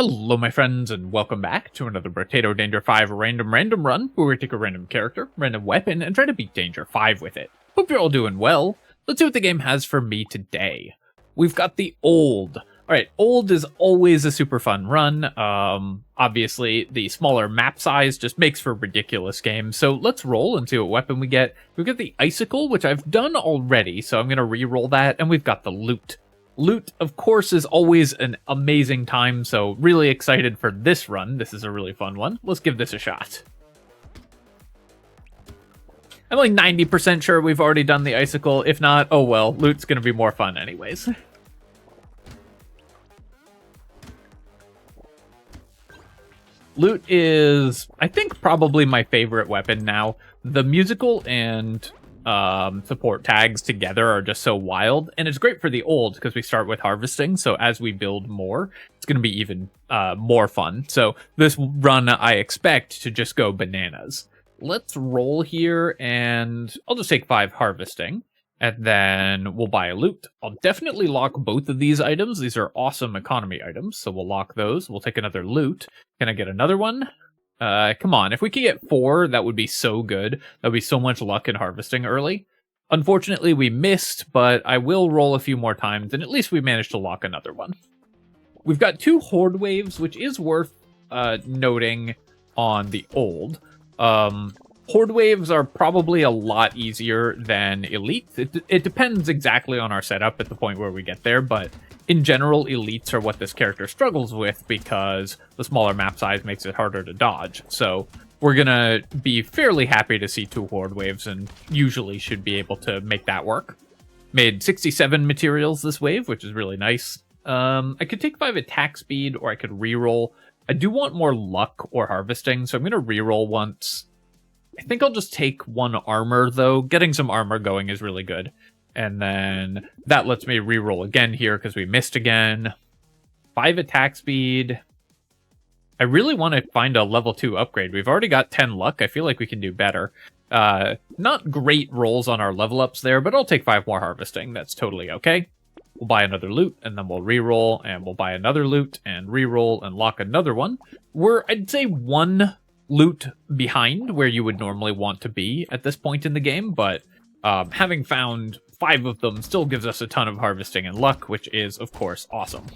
Hello my friends and welcome back to another Brotato Danger 5 random run where we take a random character, random weapon, and try to beat Danger 5 with it. Hope you're all doing well. Let's see what the game has for me today. We've got the Old. Alright, Old is always a super fun run. Obviously the smaller map size just makes for ridiculous games, so let's roll and see what weapon we get. We've got the Icicle, which I've done already, so I'm going to re-roll that, and we've got the Lute. Lute, of course, is always an amazing time, so really excited for this run. This is a really fun one. Let's give this a shot. I'm like 90% sure we've already done the Icicle. If not, oh well, Lute's going to be more fun anyways. Lute is, I think, probably my favorite weapon now. The musical and support tags together are just so wild, and it's great for the Old because we start with harvesting, so as we build more it's going to be even more fun. So this run I expect to just go bananas. Let's roll here, and I'll just take 5 harvesting, and then we'll buy a Lute. I'll definitely lock both of these items. These are awesome economy items, so we'll lock those. We'll take another Lute. Can I get another one? Come on, if we could get 4, that would be so good. That would be so much luck in harvesting early. Unfortunately, we missed, but I will roll a few more times, and at least we managed to lock another one. We've got 2 Horde Waves, which is worth noting on the Old. Horde Waves are probably a lot easier than Elites. It depends exactly on our setup at the point where we get there, but in general, Elites are what this character struggles with because the smaller map size makes it harder to dodge. So we're gonna be fairly happy to see 2 Horde Waves and usually should be able to make that work. Made 67 materials this wave, which is really nice. I could take 5 attack speed or I could reroll. I do want more luck or harvesting, so I'm gonna reroll once. I think I'll just take 1 armor though. Getting some armor going is really good. And then that lets me reroll again here because we missed again. 5 attack speed. I really want to find a level 2 upgrade. We've already got 10 luck. I feel like we can do better. Not great rolls on our level ups there, but I'll take 5 more harvesting. That's totally okay. We'll buy another Lute, and then we'll reroll, and we'll buy another Lute, and reroll, and lock another one. We're, I'd say, 1 Lute behind where you would normally want to be at this point in the game, but having found 5 of them still gives us a ton of harvesting and luck, which is, of course, awesome.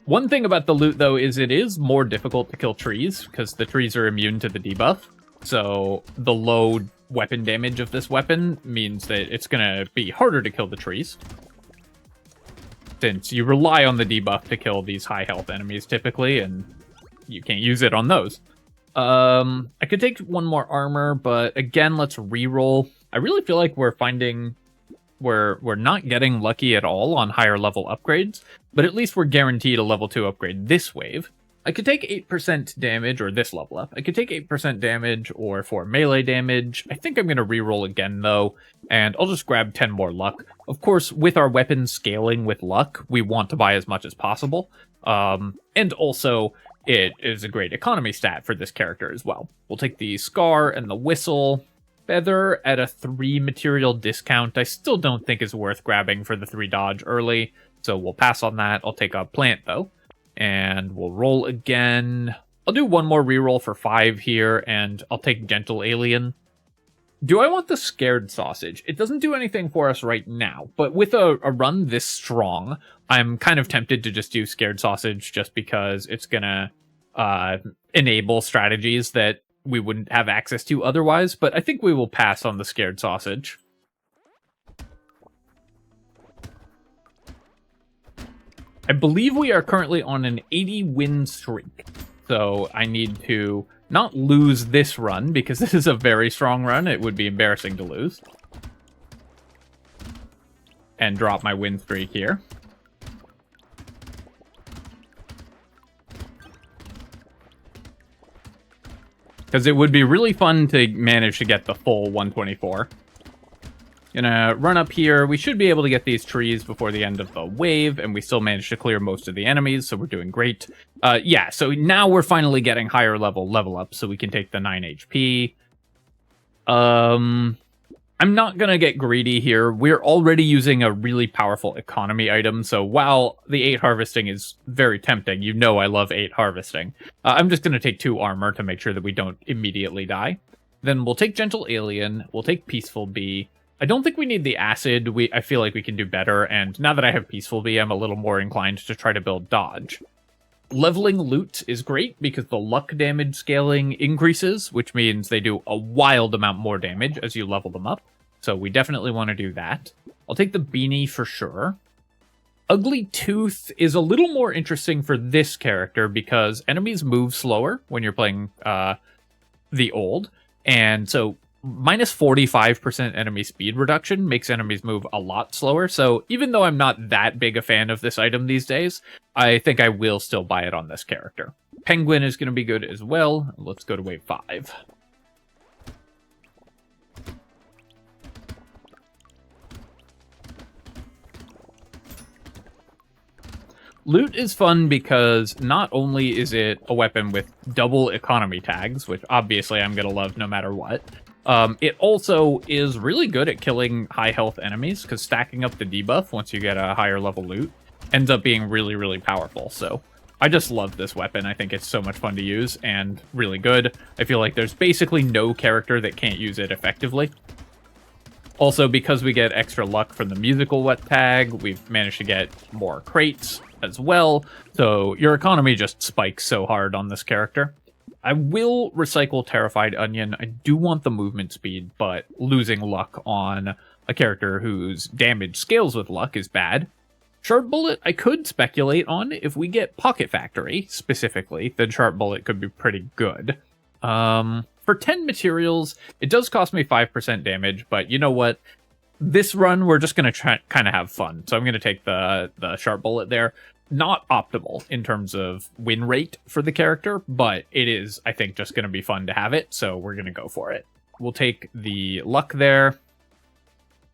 One thing about the Lute, though, is it is more difficult to kill trees, because the trees are immune to the debuff. So the low weapon damage of this weapon means that it's going to be harder to kill the trees, since you rely on the debuff to kill these high health enemies typically, and you can't use it on those. I could take 1 more armor, but again, let's reroll. I really feel like we're finding we're not getting lucky at all on higher level upgrades, but at least we're guaranteed a level 2 upgrade this wave. I could take 8% damage, or this level up. I could take 8% damage or 4 melee damage. I think I'm going to reroll again, though, and I'll just grab 10 more luck. Of course, with our weapons scaling with luck, we want to buy as much as possible. And also, it is a great economy stat for this character as well. We'll take the Scar and the Whistle. Feather at a 3 material discount I still don't think is worth grabbing for the 3 dodge early, so we'll pass on that. I'll take a Plant, though. And we'll roll again. I'll do 1 more reroll for 5 here, and I'll take Gentle Alien. Do I want the Scared Sausage? It doesn't do anything for us right now, but with a run this strong, I'm kind of tempted to just do Scared Sausage just because it's gonna enable strategies that we wouldn't have access to otherwise, but I think we will pass on the Scared Sausage. I believe we are currently on an 80 win streak, so I need to not lose this run, because this is a very strong run. It would be embarrassing to lose. And drop my win streak here. Because it would be really fun to manage to get the full 124. Gonna run up here. We should be able to get these trees before the end of the wave, and we still managed to clear most of the enemies, so we're doing great. Yeah, so now we're finally getting higher level up, so we can take the 9 HP. I'm I'm not going to get greedy here. We're already using a really powerful economy item, so while the 8 harvesting is very tempting, you know I love 8 harvesting, I'm just going to take 2 armor to make sure that we don't immediately die. Then we'll take Gentle Alien, we'll take Peaceful Bee. I don't think we need the Acid, I feel like we can do better, and now that I have Peaceful Bee, I'm a little more inclined to try to build Dodge. Leveling Lute is great because the luck damage scaling increases, which means they do a wild amount more damage as you level them up. So we definitely want to do that. I'll take the Beanie for sure. Ugly Tooth is a little more interesting for this character because enemies move slower when you're playing the old. And so minus 45% enemy speed reduction makes enemies move a lot slower. So even though I'm not that big a fan of this item these days, I think I will still buy it on this character. Penguin is going to be good as well. Let's go to wave 5. Lute is fun because not only is it a weapon with double economy tags, which obviously I'm going to love no matter what, it also is really good at killing high health enemies because stacking up the debuff once you get a higher level loot ends up being really, really powerful. So I just love this weapon. I think it's so much fun to use and really good. I feel like there's basically no character that can't use it effectively. Also, because we get extra luck from the musical wet tag, we've managed to get more crates as well, so your economy just spikes so hard on this character. I will recycle Terrified Onion. I do want the movement speed, but losing luck on a character whose damage scales with luck is bad. Sharp Bullet, I could speculate on. If we get Pocket Factory, specifically, then Sharp Bullet could be pretty good. For 10 materials, it does cost me 5% damage, but you know what? This run, we're just going to kind of have fun. So I'm going to take the Sharp Bullet there. Not optimal in terms of win rate for the character, but it is, I think, just going to be fun to have it, so we're going to go for it. We'll take the luck there.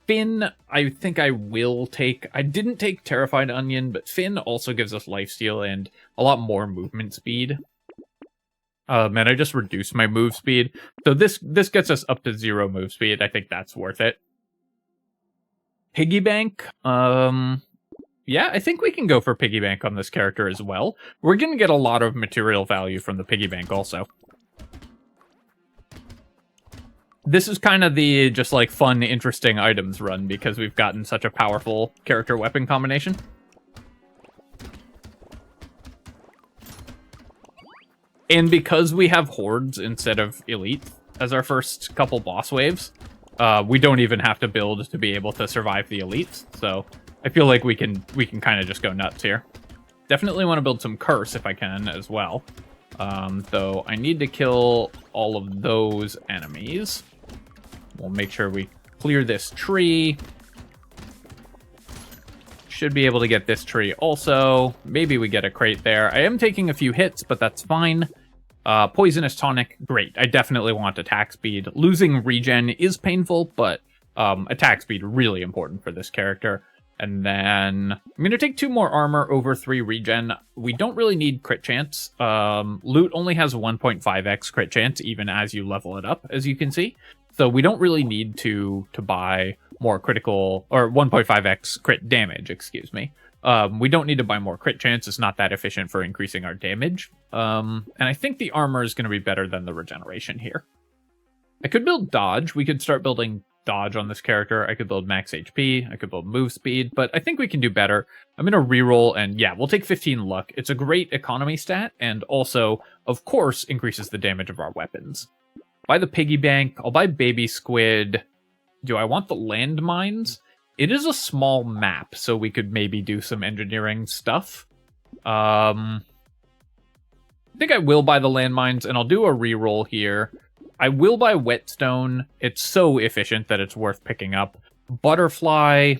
Finn, I think I will take... I didn't take Terrified Onion, but Finn also gives us lifesteal and a lot more movement speed. Man, I just reduced my move speed. So this gets us up to 0 move speed. I think that's worth it. Piggy Bank, yeah, I think we can go for Piggy Bank on this character as well. We're going to get a lot of material value from the Piggy Bank also. This is kind of the just like fun, interesting items run because we've gotten such a powerful character weapon combination. And because we have hordes instead of elite as our first couple boss waves, we don't even have to build to be able to survive the elites. So I feel like we can kind of just go nuts here. Definitely want to build some curse if I can as well. Though I need to kill all of those enemies. We'll make sure we clear this tree. Should be able to get this tree also. Maybe we get a crate there. I am taking a few hits, but that's fine. Poisonous Tonic, great. I definitely want attack speed. Losing regen is painful, but attack speed really important for this character. And then I'm going to take 2 more armor over 3 regen. We don't really need crit chance. Lute only has 1.5x crit chance, even as you level it up, as you can see. So we don't really need to buy more critical, or 1.5x crit damage, excuse me. We don't need to buy more crit chance. It's not that efficient for increasing our damage. And I think the armor is going to be better than the regeneration here. I could build dodge. We could start building dodge on this character. I could build max HP. I could build move speed, but I think we can do better. I'm going to reroll, and yeah, we'll take 15 luck. It's a great economy stat, and also, of course, increases the damage of our weapons. Buy the piggy bank. I'll buy baby squid. Do I want the landmines? It is a small map, so we could maybe do some engineering stuff. I think I will buy the landmines, and I'll do a reroll here. I will buy whetstone. It's so efficient that it's worth picking up. Butterfly,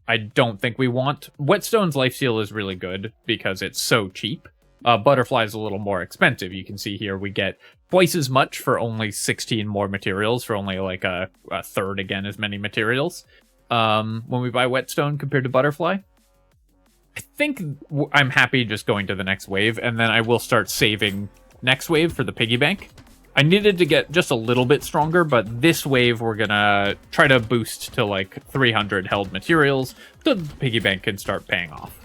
I don't think we want. Whetstone's lifesteal is really good because it's so cheap. Butterfly is a little more expensive. You can see here we get twice as much for only 16 more materials, for only like a third again as many materials. When we buy whetstone compared to butterfly, I think I'm happy just going to the next wave, and then I will start saving next wave for the piggy bank. I needed to get just a little bit stronger, but this wave we're gonna try to boost to like 300 held materials so the piggy bank can start paying off.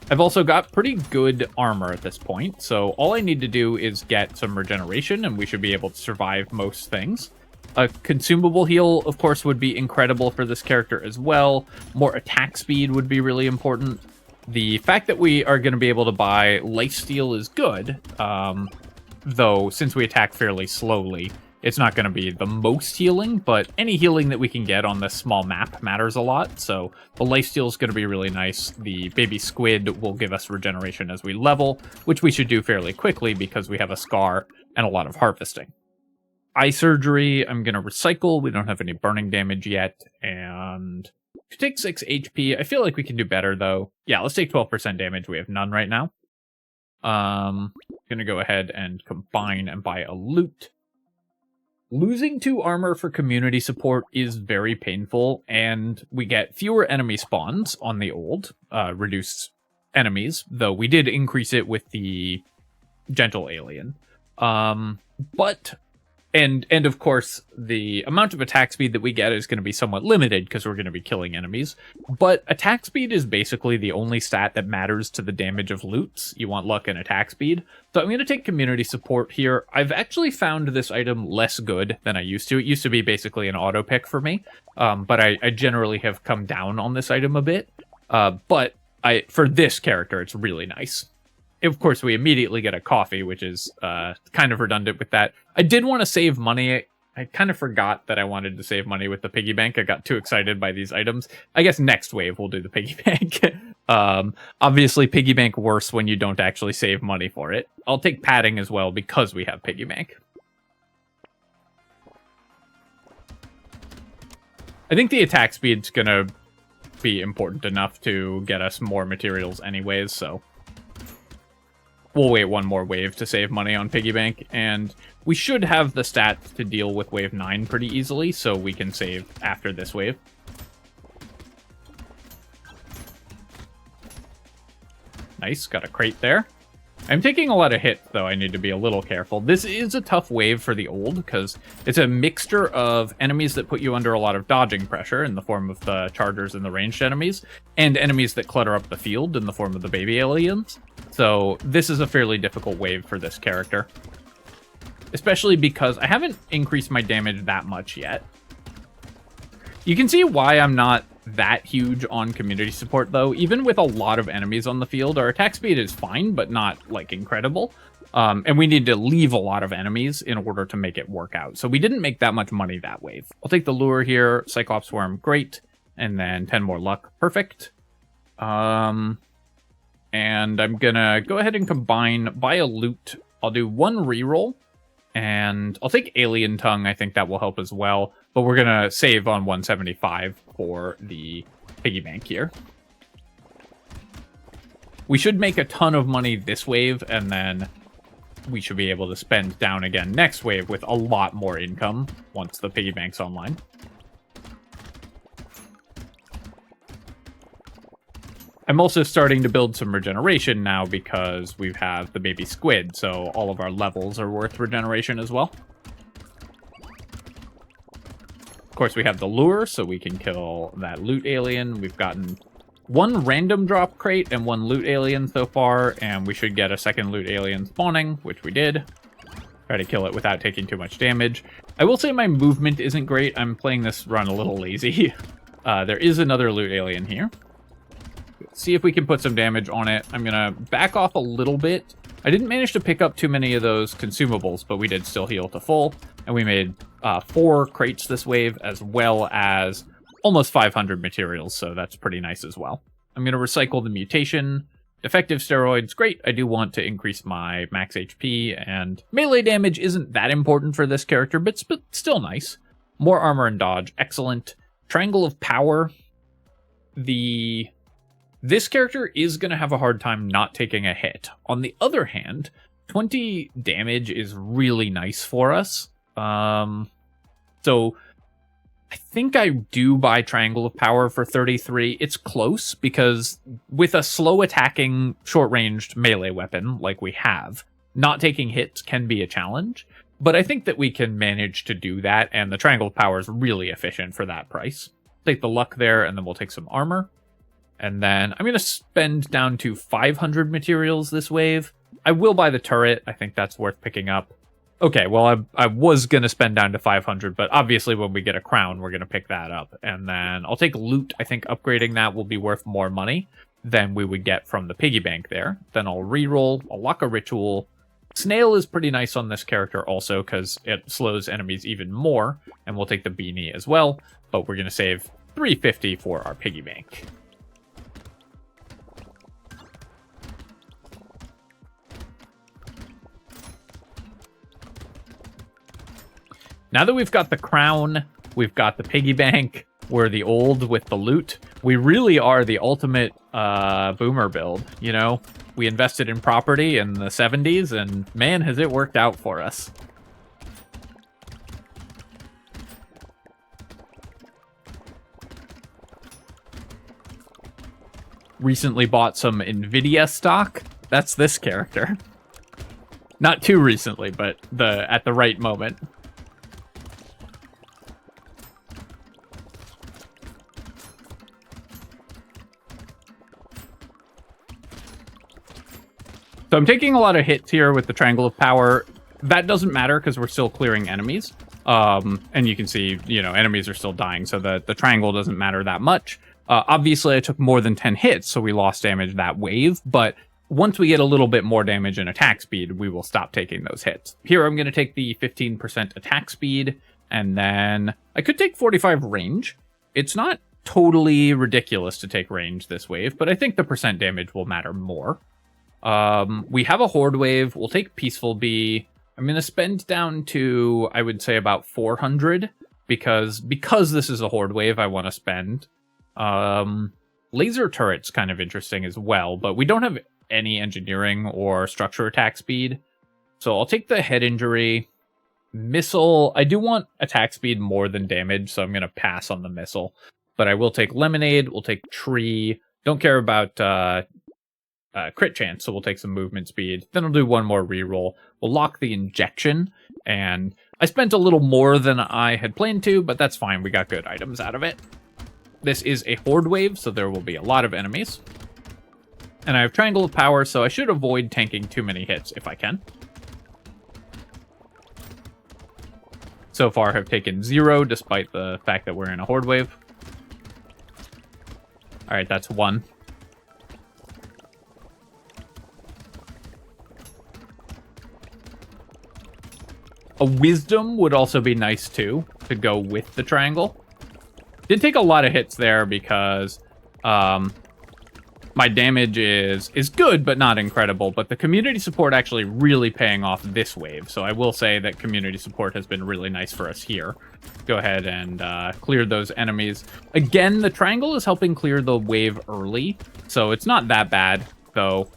I've also got pretty good armor at this point, so all I need to do is get some regeneration, and we should be able to survive most things. A consumable heal, of course, would be incredible for this character as well. More attack speed would be really important. The fact that we are going to be able to buy lifesteal is good, though since we attack fairly slowly, it's not going to be the most healing, but any healing that we can get on this small map matters a lot, so the lifesteal is going to be really nice. The baby squid will give us regeneration as we level, which we should do fairly quickly because we have a scar and a lot of harvesting. Eye surgery, I'm going to recycle. We don't have any burning damage yet, and to take 6 HP, I feel like we can do better, though. Yeah, let's take 12% damage. We have none right now. Going to go ahead and combine and buy a Lute. Losing 2 armor for community support is very painful, and we get fewer enemy spawns on the old, reduced enemies, though we did increase it with the gentle alien. And of course, the amount of attack speed that we get is going to be somewhat limited because we're going to be killing enemies. But attack speed is basically the only stat that matters to the damage of loots. You want luck and attack speed. So I'm going to take community support here. I've actually found this item less good than I used to. It used to be basically an auto pick for me. But I generally have come down on this item a bit. But for this character, it's really nice. Of course, we immediately get a coffee, which is kind of redundant with that. I did want to save money. I kind of forgot that I wanted to save money with the piggy bank. I got too excited by these items. I guess next wave we'll do the piggy bank. Obviously, piggy bank worse when you don't actually save money for it. I'll take padding as well because we have piggy bank. I think the attack speed's going to be important enough to get us more materials anyways, so we'll wait one more wave to save money on piggy bank, and we should have the stats to deal with wave 9 pretty easily, so we can save after this wave. Nice, got a crate there. I'm taking a lot of hits, though I need to be a little careful. This is a tough wave for the old, because it's a mixture of enemies that put you under a lot of dodging pressure in the form of the chargers and the ranged enemies, and enemies that clutter up the field in the form of the baby aliens. So this is a fairly difficult wave for this character. Especially because I haven't increased my damage that much yet. You can see why I'm not that huge on community support, though. Even with a lot of enemies on the field, our attack speed is fine, but not, like, incredible. And we need to leave a lot of enemies in order to make it work out. So we didn't make that much money that wave. I'll take the lure here. Cyclops Worm, great. And then 10 more luck, perfect. And I'm gonna go ahead and buy a Lute. I'll do 1 reroll. And I'll take Alien Tongue. I think that will help as well. But we're going to save on 175 for the piggy bank here. We should make a ton of money this wave, and then we should be able to spend down again next wave with a lot more income once the piggy bank's online. I'm also starting to build some regeneration now because we have the baby squid, so all of our levels are worth regeneration as well. Of course, we have the lure, so we can kill that loot alien. We've gotten 1 random drop crate and 1 loot alien so far, and we should get a second loot alien spawning, which we did. Try to kill it without taking too much damage. I will say my movement isn't great. I'm playing this run a little lazy. There is another loot alien here. See if we can put some damage on it. I'm gonna back off a little bit. I didn't manage to pick up too many of those consumables, but we did still heal to full. And we made 4 crates this wave, as well as almost 500 materials, so that's pretty nice as well. I'm gonna recycle the mutation. Defective steroids, great. I do want to increase my max HP, and melee damage isn't that important for this character, but still nice. More armor and dodge, excellent. Triangle of Power. This character is going to have a hard time not taking a hit. On the other hand, 20 damage is really nice for us. So I think I do buy Triangle of Power for 33. It's close because with a slow attacking short-ranged melee weapon like we have, not taking hits can be a challenge, but I think that we can manage to do that, and the Triangle of Power is really efficient for that price. Take the luck there, and then we'll take some armor. And then I'm going to spend down to 500 materials this wave. I will buy the turret. I think that's worth picking up. Okay, well, I was going to spend down to 500, but obviously when we get a crown, we're going to pick that up. And then I'll take loot. I think upgrading that will be worth more money than we would get from the piggy bank there. Then I'll reroll. I'll lock a ritual. Snail is pretty nice on this character also because it slows enemies even more. And we'll take the beanie as well, but we're going to save 350 for our piggy bank. Now that we've got the crown, we've got the piggy bank, we're the old with the loot, we really are the ultimate boomer build, you know? We invested in property in the 70s, and man, has it worked out for us. Recently bought some Nvidia stock. That's this character. Not too recently, but at the right moment. So I'm taking a lot of hits here with the Triangle of Power. That doesn't matter because we're still clearing enemies. And you can see, you know, enemies are still dying, so the triangle doesn't matter that much. Obviously, I took more than 10 hits, so we lost damage that wave. But once we get a little bit more damage and attack speed, we will stop taking those hits. Here, I'm going to take the 15% attack speed, and then I could take 45 range. It's not totally ridiculous to take range this wave, but I think the percent damage will matter more. We have a Horde wave. We'll take Peaceful Bee. I'm going to spend down to, I would say, about 400 because this is a Horde wave, I want to spend. Laser Turret's kind of interesting as well, but we don't have any engineering or structure attack speed. So I'll take the head injury. Missile, I do want attack speed more than damage, so I'm going to pass on the missile. But I will take Lemonade, we'll take Tree. Don't care about crit chance, so we'll take some movement speed. Then I'll do one more reroll. We'll lock the injection, and I spent a little more than I had planned to, but that's fine. We got good items out of it. This is a Horde wave, so there will be a lot of enemies. And I have Triangle of Power, so I should avoid tanking too many hits if I can. So far, have taken 0, despite the fact that we're in a Horde wave. Alright, that's 1. A Wisdom would also be nice, too, to go with the triangle. Did take a lot of hits there because my damage is good, but not incredible. But the community support actually really paying off this wave. So I will say that community support has been really nice for us here. Go ahead and clear those enemies. Again, the triangle is helping clear the wave early. So it's not that bad, though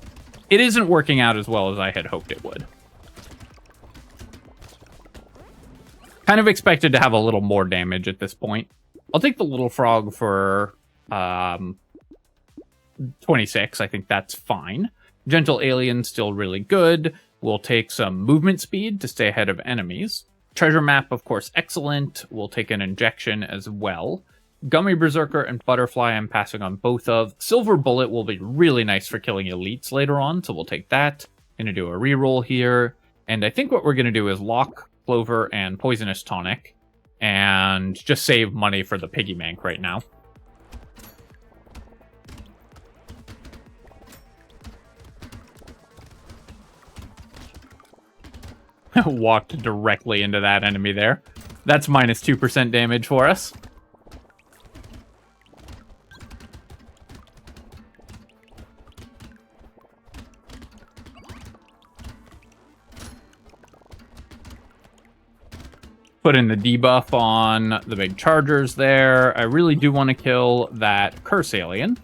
it isn't working out as well as I had hoped it would. Kind of expected to have a little more damage at this point. I'll take the little frog for 26. I think that's fine. Gentle Alien, still really good. We'll take some movement speed to stay ahead of enemies. Treasure Map, of course, excellent. We'll take an injection as well. Gummy Berserker and Butterfly I'm passing on both of. Silver Bullet will be really nice for killing elites later on, so we'll take that. Gonna do a reroll here. And I think what we're gonna do is lock Clover and Poisonous Tonic and just save money for the piggy bank right now. Walked directly into that enemy there. That's minus 2% damage for us. Put in the debuff on the big chargers there. I really do want to kill that curse alien.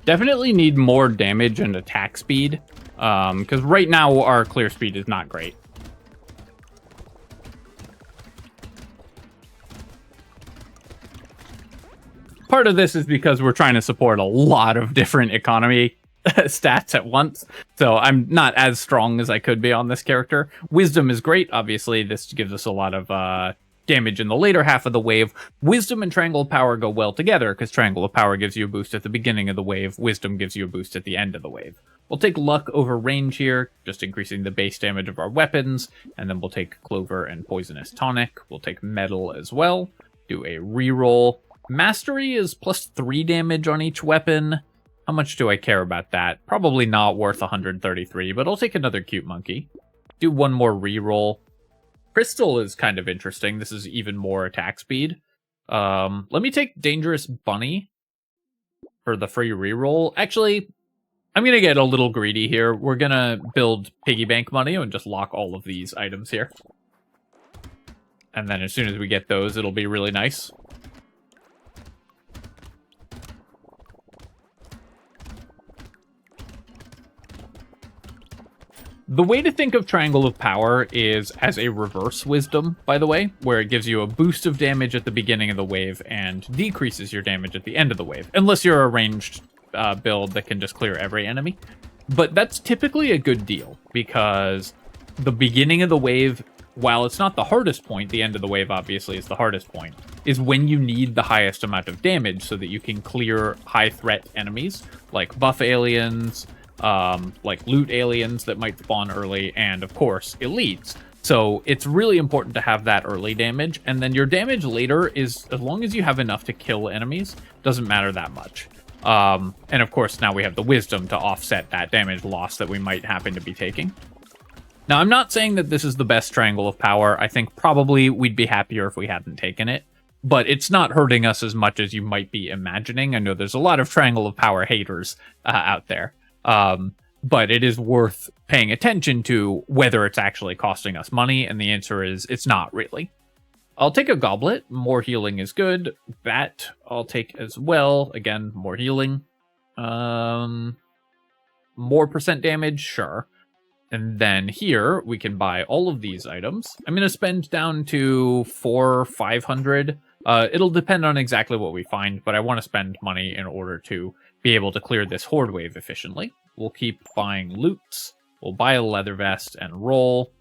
Definitely need more damage and attack speed, because right now our clear speed is not great. part of this is because we're trying to support a lot of different economy stats at once, so I'm not as strong as I could be on this character. Wisdom is great, obviously. This gives us a lot of damage in the later half of the wave. Wisdom and Triangle of Power go well together, because Triangle of Power gives you a boost at the beginning of the wave, Wisdom gives you a boost at the end of the wave. We'll take Luck over Range here, just increasing the base damage of our weapons, and then we'll take Clover and Poisonous Tonic. We'll take Metal as well, do a reroll. Mastery is plus 3 damage on each weapon. How much do I care about that? Probably not worth 133, but I'll take another Cute Monkey. Do one more reroll. Crystal is kind of interesting. This is even more attack speed. Let me take Dangerous Bunny for the free reroll. Actually, I'm going to get a little greedy here. We're going to build Piggy Bank money and just lock all of these items here. And then as soon as we get those, it'll be really nice. The way to think of Triangle of Power is as a reverse Wisdom, by the way, where it gives you a boost of damage at the beginning of the wave and decreases your damage at the end of the wave, unless you're a ranged build that can just clear every enemy. But that's typically a good deal, because the beginning of the wave, while it's not the hardest point, the end of the wave obviously is the hardest point, is when you need the highest amount of damage so that you can clear high threat enemies, like buff aliens, like loot aliens that might spawn early, and of course, elites. So it's really important to have that early damage, and then your damage later is, as long as you have enough to kill enemies, doesn't matter that much. And of course, now we have the Wisdom to offset that damage loss that we might happen to be taking. Now, I'm not saying that this is the best Triangle of Power. I think probably we'd be happier if we hadn't taken it, but it's not hurting us as much as you might be imagining. I know there's a lot of Triangle of Power haters out there. But it is worth paying attention to whether it's actually costing us money, and the answer is it's not really. I'll take a Goblet. More healing is good. Bat I'll take as well. Again, more healing. More percent damage, sure. And then here we can buy all of these items. I'm going to spend down to 500. It'll depend on exactly what we find, but I want to spend money in order to be able to clear this horde wave efficiently. We'll keep buying loots. We'll buy a leather vest and roll.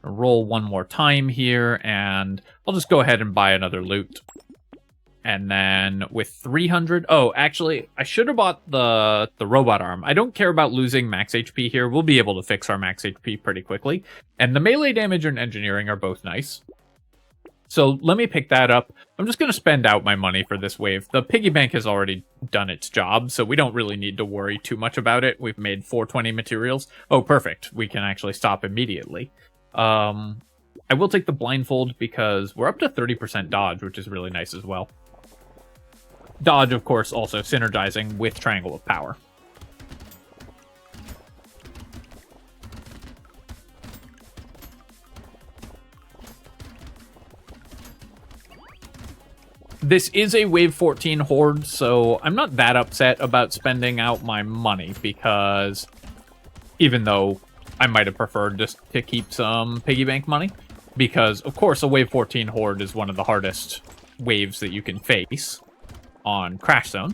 Roll one more time here, and I'll just go ahead and buy another loot. And then with 300... Oh, actually, I should have bought the robot arm. I don't care about losing max HP here. We'll be able to fix our max HP pretty quickly. And the melee damage and engineering are both nice. So let me pick that up. I'm just going to spend out my money for this wave. The piggy bank has already done its job, so we don't really need to worry too much about it. We've made 420 materials. Oh, perfect. We can actually stop immediately. I will take the blindfold because we're up to 30% dodge, which is really nice as well. Dodge, of course, also synergizing with Triangle of Power. This is a Wave 14 Horde, so I'm not that upset about spending out my money, because even though I might have preferred just to keep some piggy bank money, because, of course, a Wave 14 Horde is one of the hardest waves that you can face on Crash Zone.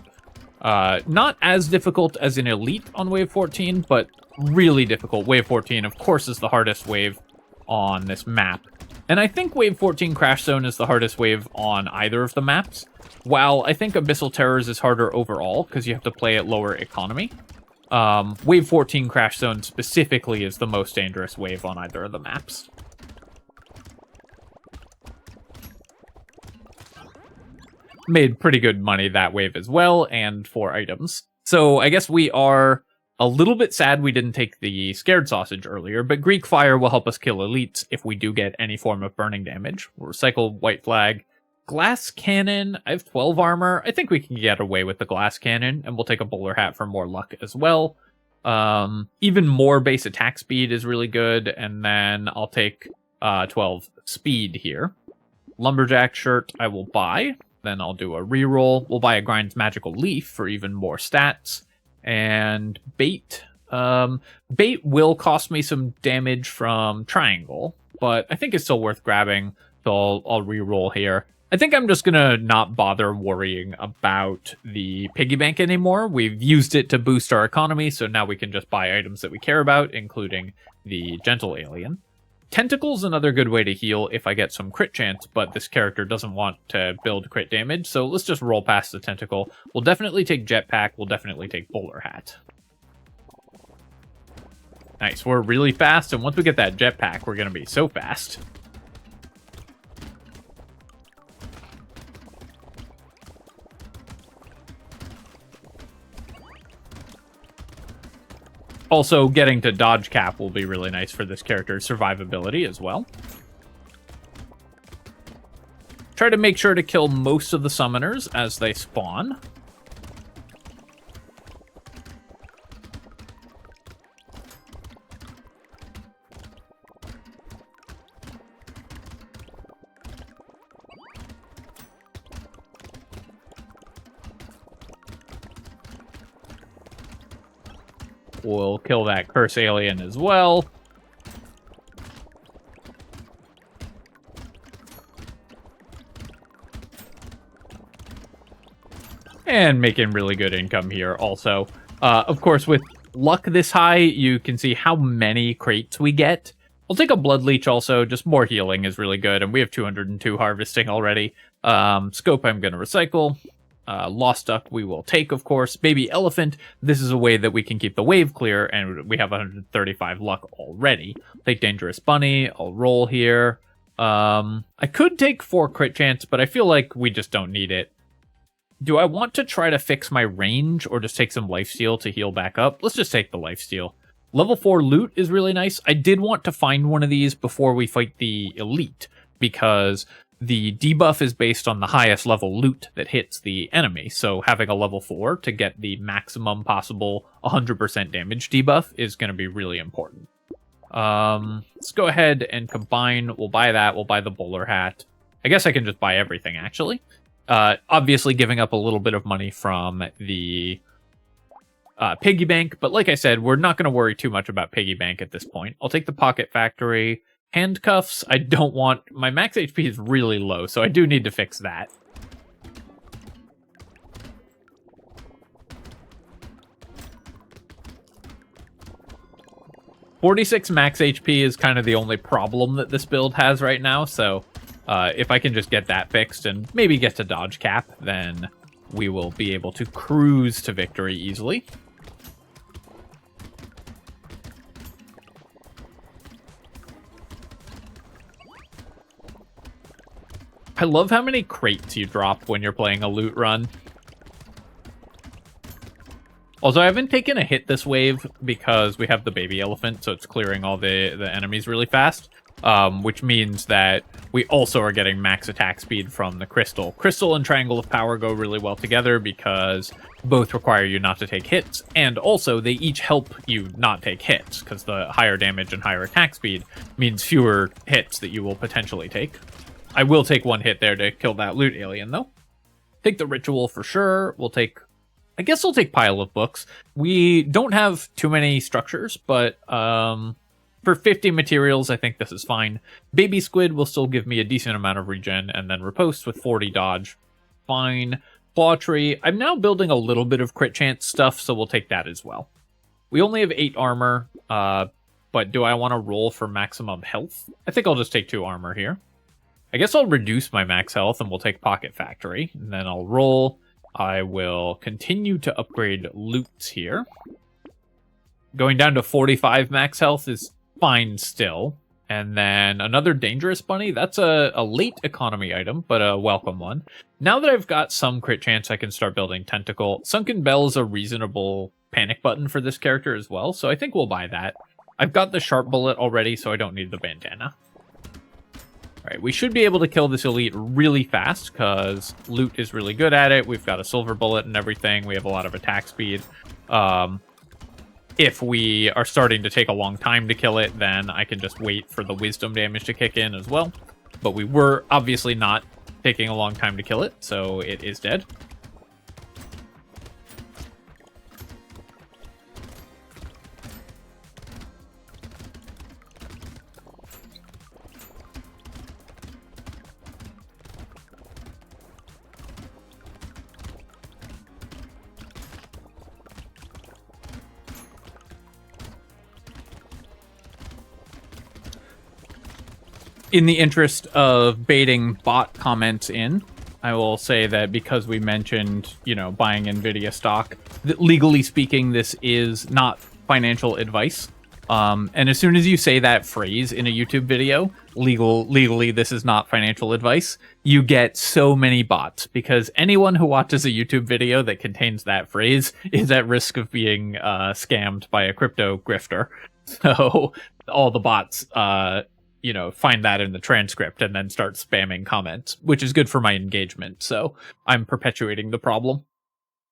Not as difficult as an Elite on Wave 14, but really difficult. Wave 14, of course, is the hardest wave on this map. And I think Wave 14 Crash Zone is the hardest wave on either of the maps. While I think Abyssal Terrors is harder overall, because you have to play at lower economy, Wave 14 Crash Zone specifically is the most dangerous wave on either of the maps. Made pretty good money that wave as well, and 4 items. So I guess we are a little bit sad we didn't take the Scared Sausage earlier, but Greek Fire will help us kill elites if we do get any form of burning damage. We'll recycle White Flag. Glass Cannon, I have 12 armor. I think we can get away with the Glass Cannon, and we'll take a Bowler Hat for more luck as well. Even more base attack speed is really good, and then I'll take 12 speed here. Lumberjack Shirt I will buy. Then I'll do a reroll. We'll buy a Grind's Magical Leaf for even more stats. And Bait. Bait will cost me some damage from Triangle, but I think it's still worth grabbing, so I'll reroll here. I think I'm just gonna not bother worrying about the piggy bank anymore. We've used it to boost our economy, so now we can just buy items that we care about, including the gentle alien. Tentacle's another good way to heal if I get some crit chance, but this character doesn't want to build crit damage, so let's just roll past the tentacle. We'll definitely take jetpack, we'll definitely take bowler hat. Nice, we're really fast, and once we get that jetpack, we're gonna be so fast. Also, getting to dodge cap will be really nice for this character's survivability as well. Try to make sure to kill most of the summoners as they spawn. We'll kill that curse alien as well. And making really good income here also. Of course, with luck this high, you can see how many crates we get. I'll take a blood leech also, just more healing is really good, and we have 202 harvesting already. Scope I'm going to recycle. Lost Duck we will take, of course. Baby Elephant, this is a way that we can keep the wave clear, and we have 135 luck already. Take Dangerous Bunny, I'll roll here. I could take 4 crit chance, but I feel like we just don't need it. Do I want to try to fix my range, or just take some lifesteal to heal back up? Let's just take the lifesteal. Level 4 Lute is really nice. I did want to find one of these before we fight the Elite, because the debuff is based on the highest level loot that hits the enemy, so having a level 4 to get the maximum possible 100% damage debuff is going to be really important. Let's go ahead and combine. We'll buy that. We'll buy the bowler hat. I guess I can just buy everything, actually. Obviously giving up a little bit of money from the piggy bank, but like I said, we're not going to worry too much about piggy bank at this point. I'll take the pocket factory. Handcuffs, I don't want... My max HP is really low, so I do need to fix that. $46 max HP is kind of the only problem that this build has right now, so if I can just get that fixed and maybe get to dodge cap, then we will be able to cruise to victory easily. I love how many crates you drop when you're playing a loot run. Also, I haven't taken a hit this wave because we have the baby elephant, so it's clearing all the enemies really fast. Which means that we also are getting max attack speed from the crystal. Crystal and Triangle of Power go really well together because both require you not to take hits, and also they each help you not take hits, because the higher damage and higher attack speed means fewer hits that you will potentially take. I will take 1 hit there to kill that loot alien, though. Take the ritual for sure. We'll take... I guess I'll take Pile of Books. We don't have too many structures, but for 50 materials, I think this is fine. Baby Squid will still give me a decent amount of regen, and then Riposte with 40 dodge. Fine. Claw Tree. I'm now building a little bit of crit chance stuff, so we'll take that as well. We only have 8 armor, but do I want to roll for maximum health? I think I'll just take 2 armor here. I guess I'll reduce my max health and we'll take Pocket Factory. And then I'll roll. I will continue to upgrade loots here. Going down to 45 max health is fine still. And then another Dangerous Bunny. That's a late economy item, but a welcome one. Now that I've got some crit chance, I can start building Tentacle. Sunken Bell is a reasonable panic button for this character as well, so I think we'll buy that. I've got the Sharp Bullet already, so I don't need the bandana. Alright, we should be able to kill this elite really fast, because Lute is really good at it. We've got a Silver Bullet and everything. We have a lot of attack speed. If we are starting to take a long time to kill it, then I can just wait for the Wisdom damage to kick in as well. But we were obviously not taking a long time to kill it, so it is dead. In the interest of baiting bot comments in, I will say that because we mentioned, buying NVIDIA stock, that legally speaking, this is not financial advice. And as soon as you say that phrase in a YouTube video, legally, this is not financial advice, you get so many bots, because anyone who watches a YouTube video that contains that phrase is at risk of being scammed by a crypto grifter. So all the bots, find that in the transcript and then start spamming comments, which is good for my engagement. So I'm perpetuating the problem.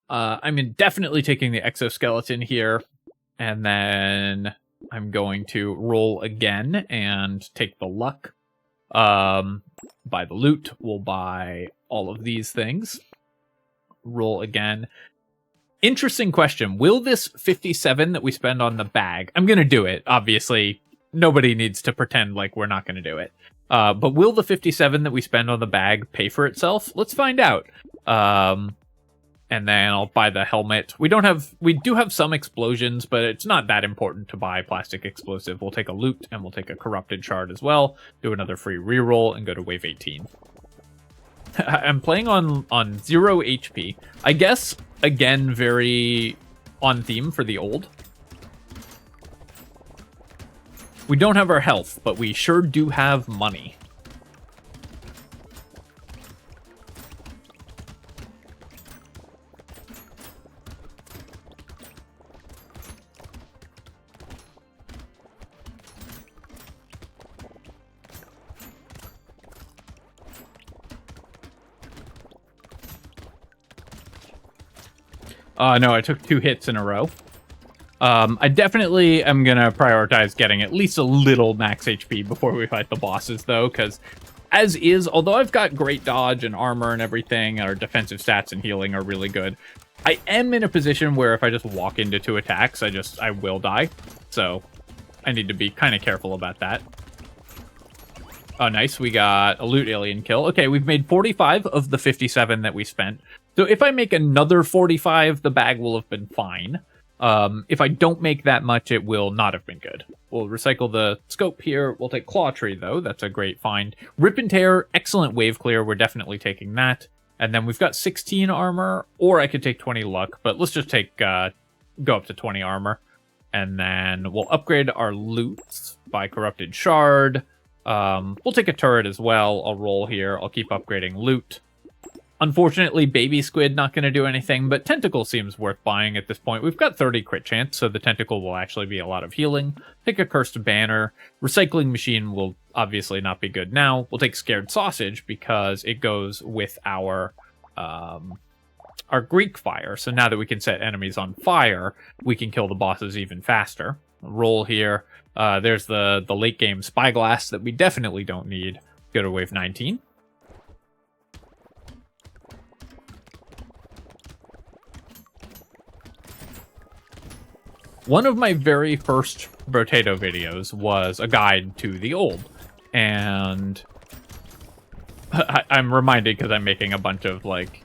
I'm definitely taking the exoskeleton here, and then I'm going to roll again and take the luck. Buy the loot. We'll buy all of these things. Roll again. Interesting question. Will this 57 that we spend on the bag... I'm going to do it, obviously. Nobody needs to pretend like we're not going to do it. But will the 57 that we spend on the bag pay for itself? Let's find out. And then I'll buy the helmet. We do have some explosions, but it's not that important to buy plastic explosive. We'll take a loot, and we'll take a corrupted shard as well. Do another free reroll, and go to wave 18. I'm playing on 0 HP. I guess, again, very on theme for the old. We don't have our health, but we sure do have money. No, I took 2 hits in a row. I definitely am going to prioritize getting at least a little max HP before we fight the bosses, though, because as is, although I've got great dodge and armor and everything, our defensive stats and healing are really good, I am in a position where if I just walk into 2 attacks, I will die. So I need to be kind of careful about that. Oh, nice. We got a loot alien kill. Okay, we've made 45 of the 57 that we spent. So if I make another 45, the bag will have been fine. If I don't make that much, it will not have been good. We'll recycle the scope here. We'll take Claw Tree, though. That's a great find. Rip and Tear, excellent wave clear. We're definitely taking that. And then we've got 16 armor, or I could take 20 luck, but let's just take go up to 20 armor. And then we'll upgrade our loot by Corrupted Shard. We'll take a turret as well. I'll roll here. I'll keep upgrading loot. Unfortunately, Baby Squid not going to do anything, but Tentacle seems worth buying at this point. We've got 30 crit chance, so the Tentacle will actually be a lot of healing. Take a Cursed Banner. Recycling Machine will obviously not be good now. We'll take Scared Sausage because it goes with our Greek Fire. So now that we can set enemies on fire, we can kill the bosses even faster. Roll here. There's the late game Spyglass that we definitely don't need. Go to wave 19. One of my very first Brotato videos was a guide to the old, and I'm reminded because I'm making a bunch of, like,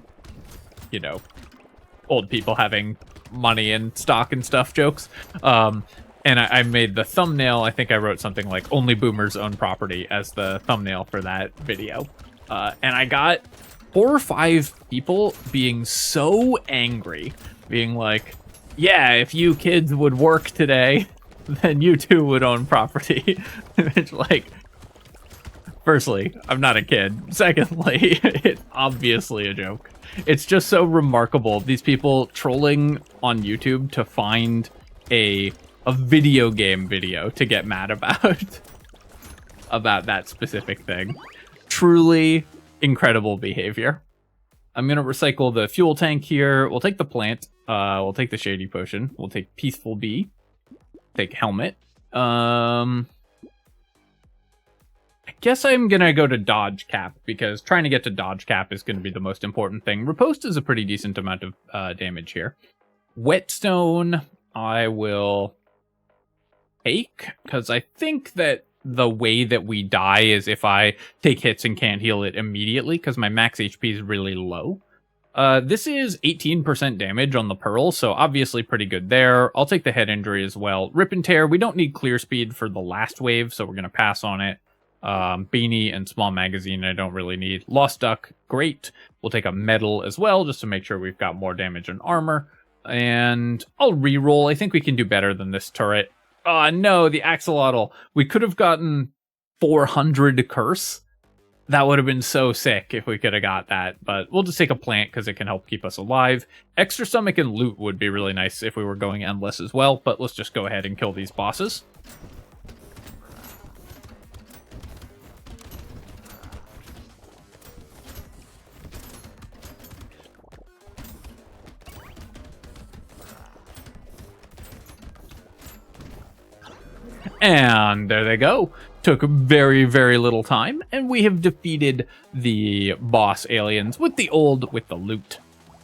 old people having money and stock and stuff jokes. And I made the thumbnail. I think I wrote something like "Only Boomers Own Property" as the thumbnail for that video. And I got 4 or 5 people being so angry, being like, yeah, if you kids would work today, then you too would own property. It's like, firstly, I'm not a kid. Secondly, it's obviously a joke. It's just so remarkable. These people trolling on YouTube to find a video game video to get mad about. About that specific thing. Truly incredible behavior. I'm going to recycle the fuel tank here. We'll take the plant. We'll take the Shady Potion. We'll take Peaceful Bee. Take Helmet. I guess I'm going to go to Dodge Cap, because trying to get to Dodge Cap is going to be the most important thing. Riposte is a pretty decent amount of damage here. Whetstone, I will take, because I think that the way that we die is if I take hits and can't heal it immediately, because my max HP is really low. This is 18% damage on the Pearl, so obviously pretty good there. I'll take the head injury as well. Rip and Tear, we don't need clear speed for the last wave, so we're going to pass on it. Beanie and small magazine I don't really need. Lost Duck, great. We'll take a medal as well, just to make sure we've got more damage and armor. And I'll reroll. I think we can do better than this turret. No, the axolotl. We could have gotten 400 curse. That would have been so sick if we could have got that, but we'll just take a plant because it can help keep us alive. Extra stomach and loot would be really nice if we were going endless as well, but let's just go ahead and kill these bosses. And there they go. Took very, very little time, and we have defeated the boss aliens with the loot.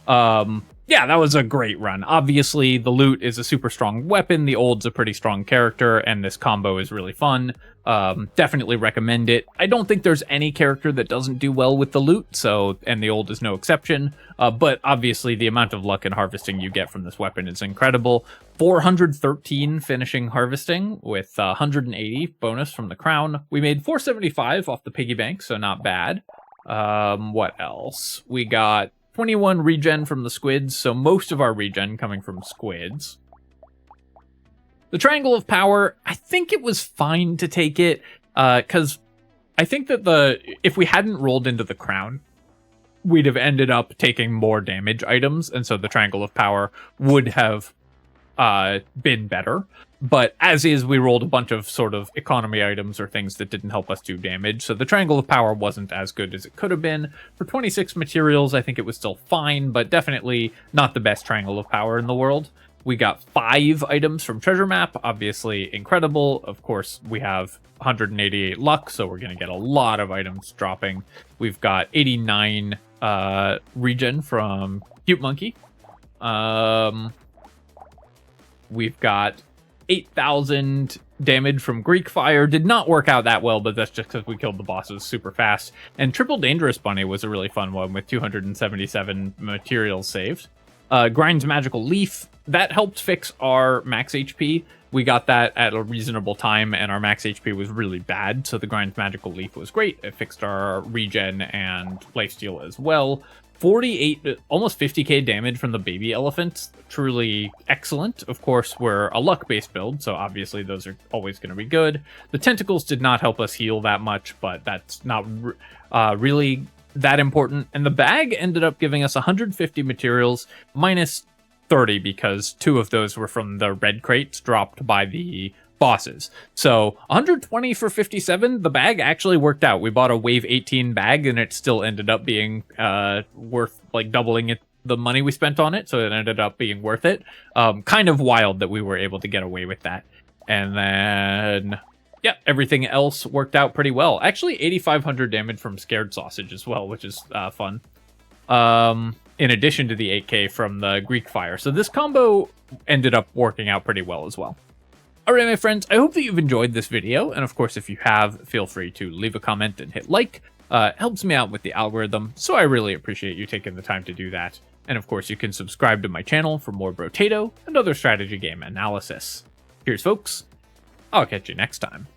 Yeah, that was a great run. Obviously, the loot is a super strong weapon, the old's a pretty strong character, and this combo is really fun. Definitely recommend it. I don't think there's any character that doesn't do well with the loot, and the old is no exception. But obviously, the amount of luck and harvesting you get from this weapon is incredible. 413 finishing harvesting with 180 bonus from the crown. We made 475 off the piggy bank, so not bad. What else? We got 21 regen from the squids, so most of our regen coming from squids. The Triangle of Power, I think it was fine to take it, because I think that if we hadn't rolled into the crown, we'd have ended up taking more damage items, and so the Triangle of Power would have been better. But as is, we rolled a bunch of sort of economy items or things that didn't help us do damage, so the Triangle of Power wasn't as good as it could have been. For 26 materials, I think it was still fine, but definitely not the best Triangle of Power in the world. We got 5 items from Treasure Map, obviously incredible. Of course, we have 188 luck, so we're going to get a lot of items dropping. We've got 89 regen from Cute Monkey. We've got 8,000 damage from Greek Fire. Did not work out that well, but that's just because we killed the bosses super fast. And Triple Dangerous Bunny was a really fun one with 277 materials saved. Grind's Magical Leaf, that helped fix our max HP. We got that at a reasonable time, and our max HP was really bad, so the Grind's Magical Leaf was great. It fixed our regen and lifesteal as well. 48, almost 50k damage from the baby elephants. Truly excellent. Of course, we're a luck-based build, so obviously those are always going to be good. The tentacles did not help us heal that much, but that's not really that important. And the bag ended up giving us 150 materials, minus 30, because 2 of those were from the red crates dropped by the bosses. So 120 for 57, the bag actually worked out. We bought a wave 18 bag and it still ended up being worth like doubling it, the money we spent on it, so it ended up being worth it. Kind of wild that we were able to get away with that. And then yeah, everything else worked out pretty well. Actually 8,500 damage from Scared Sausage as well, which is fun. In addition to the 8k from the Greek Fire. So this combo ended up working out pretty well as well. Alright, my friends, I hope that you've enjoyed this video, and of course, if you have, feel free to leave a comment and hit like. It helps me out with the algorithm, so I really appreciate you taking the time to do that. And of course, you can subscribe to my channel for more Brotato and other strategy game analysis. Cheers, folks. I'll catch you next time.